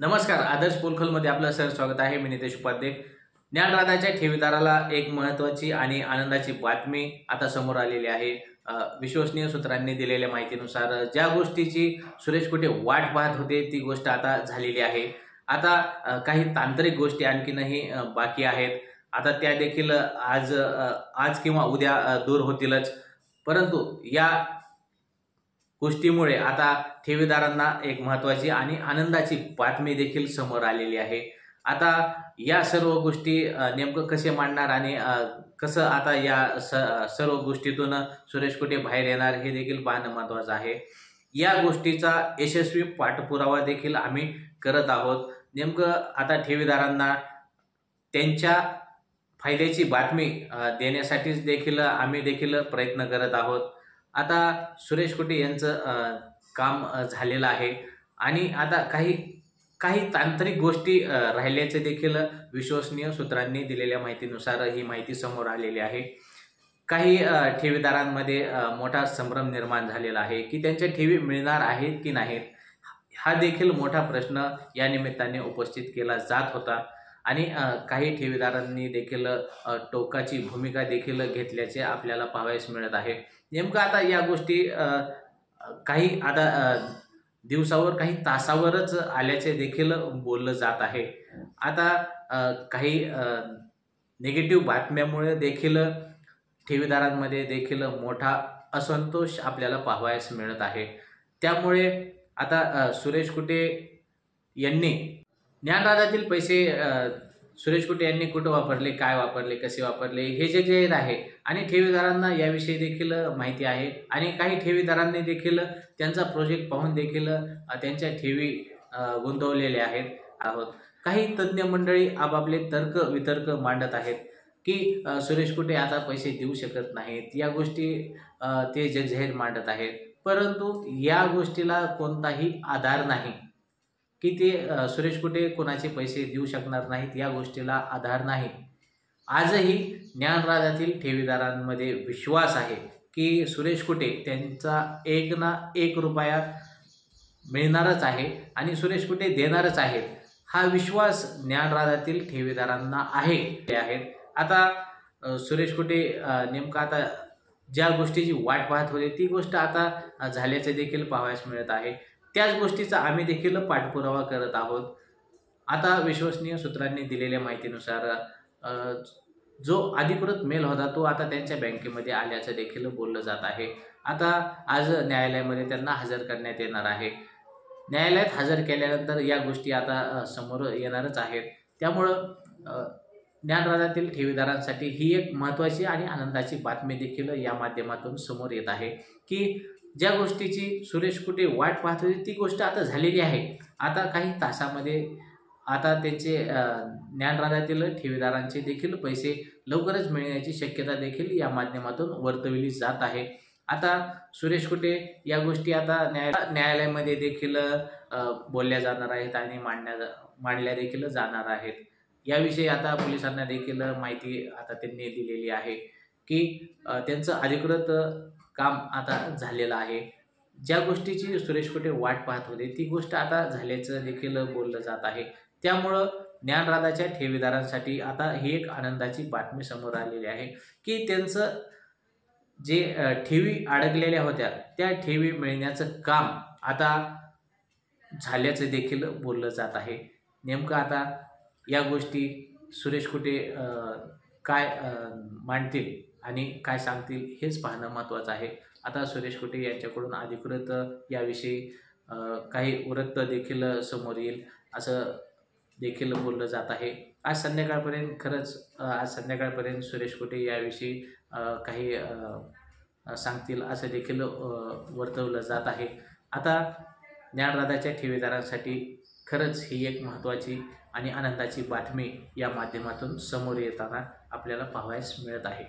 नमस्कार, आदर्श पोलखलमध्ये आपलं स्वागत आहे। मी नितेश उपाध्ये। ज्ञानराधाच्या ठेवीदाराला एक महत्त्वाची आणि आनंदाची बातमी आता समोर आलेली आहे। विश्वसनीय सूत्रांनी दिलेल्या माहितीनुसार ज्या गोष्टीची सुरेश कुटे वाट पाहत होते ती गोष्ट आता झालेली आहे। आता काही तांत्रिक गोष्टी आणखीनही बाकी आहेत। आता त्या देखील आज किंवा उद्या दूर होतीलच, परंतु या गोष्टीमुळे आता ठेवीदारांना एक महत्त्वाची आणि आनंदाची बातमी देखील समोर आलेली आहे। आता या सर्व गोष्टी नेमकं कसे मांडणार आणि कसं आता या सर्व गोष्टीतून सुरेश कुटे बाहेर येणार हे देखील पाहणं महत्त्वाचं आहे। या गोष्टीचा यशस्वी पाठपुरावा देखील आम्ही करत आहोत। नेमकं आता ठेवीदारांना त्यांच्या फायद्याची बातमी देण्यासाठीच देखील आम्ही देखील प्रयत्न करत आहोत। आता सुरेश कुटे यांचं काम झालेलं आहे आणि आता काही तांत्रिक गोष्टी राहिल्याचे देखील विश्वसनीय सूत्रांनी दिलेल्या माहितीनुसार ही माहिती समोर आलेली आहे। काही ठेवीदारांमध्ये मोठा संभ्रम निर्माण झालेला आहे की त्यांच्या ठेवी मिळणार आहेत की नाहीत, हा देखील मोठा प्रश्न या निमित्ताने उपस्थित केला जात होता आणि काही ठेवीदारांनी देखील टोकाची भूमिका देखील घेतल्याचे आपल्याला पाहावयास मिळत आहे। नेमकं आता या गोष्टी काही आता दिवसावर काही तासावरच आल्याचे देखील बोललं जात आहे। आता काही निगेटिव्ह बातम्यामुळे देखील ठेवीदारांमध्ये देखील मोठा असंतोष आपल्याला पाहावयास मिळत आहे। त्यामुळे आता सुरेश कुटे यांनी ज्ञानराधातील पैसे सुरेश कुटे यांनी कुठं वापरले, काय वापरले, कसे वापरले हे जे जाहीर आहे आणि ठेवीदारांना याविषयी देखील माहिती आहे आणि काही ठेवीदारांनी देखील त्यांचा प्रोजेक्ट पाहून देखील त्यांच्या ठेवी गुंतवलेल्या आहोत। काही तज्ज्ञ मंडळी आपापले तर्क वितर्क मांडत आहेत की सुरेश कुटे आता पैसे देऊ शकत नाहीत, या गोष्टी ते जगजाहीर मांडत आहेत, परंतु या गोष्टीला कोणताही आधार नाही की ते सुरेश कुटे कोणाचे पैसे देऊ शकणार नाहीत, या गोष्टीला आधार नाही। आजही ज्ञानराधातील ठेवीदारांमध्ये विश्वास आहे की सुरेश कुटे त्यांचा एक ना एक रुपया मिळणारच आहे आणि सुरेश कुटे देणारच आहेत, हा विश्वास ज्ञानराधातील ठेवीदारांना आहे। आता सुरेश कुटे नेमका आता ज्या गोष्टीची वाट पाहत होते ती गोष्ट आता झाल्याचे देखील पाहावयास मिळत आहे। त्याच गोष्टीचा आम्ही देखील पाठपुरावा करत आहोत। आता विश्वसनीय सूत्रांनी दिलेल्या माहितीनुसार जो अधिकृत मेल होता तो आता त्यांच्या बँकेमध्ये आल्याचं देखील बोललं जात आहे। आता आज न्यायालयामध्ये त्यांना हजर करण्यात येणार आहे। न्यायालयात हजर केल्यानंतर या गोष्टी आता समोर येणारच आहेत। त्यामुळं ज्ञानराधातील ठेवीदारांसाठी ही एक महत्त्वाची आणि आनंदाची बातमी देखील या माध्यमातून समोर येत आहे की ज्या गोष्टीची सुरेश कुटे वाट पाहत होते ती गोष्ट आता झालेली आहे। आता काही तासामध्ये आता त्यांचे ज्ञानराधातील ठेवीदारांचे देखील पैसे लवकरच मिळण्याची शक्यता देखील या माध्यमातून वर्तवली जात आहे। आता सुरेश कुटे या गोष्टी आता न्यायालयामध्ये देखील बोलल्या जाणार आहेत आणि मांडल्या देखील जाणार आहेत। याविषयी आता पोलिसांना देखील माहिती आता त्यांनी दिलेली आहे की त्यांचं अधिकृत काम आता झालेलं आहे। ज्या गोष्टीची सुरेश कुटे वाट पाहत होते ती गोष्ट आता झाल्याचं देखील बोललं जात आहे। त्यामुळं ज्ञानराधाच्या ठेवीदारांसाठी आता ही एक आनंदाची बातमी समोर आलेली आहे की त्यांचं जे ठेवी अडकलेल्या होत्या त्या ठेवी मिळण्याचं काम आता झाल्याचं देखील बोललं जात आहे। नेमकं आता या गोष्टी सुरेश कुटे काय मांडतील आणि काय सांगतील हेच पाहणं महत्त्वाचं आहे। आता सुरेश कुटे यांच्याकडून अधिकृत याविषयी काही वृत्त देखील समोर येईल असं देखील बोललं जात आहे। आज संध्याकाळपर्यंत सुरेश कुटे याविषयी काही सांगतील असं देखील वर्तवलं जात आहे। आता ज्ञानराधाच्या ठेवीदारांसाठी खरंच ही एक महत्त्वाची आणि आनंदाची बातमी या माध्यमातून समोर येताना आपल्याला पाहावयास मिळत आहे।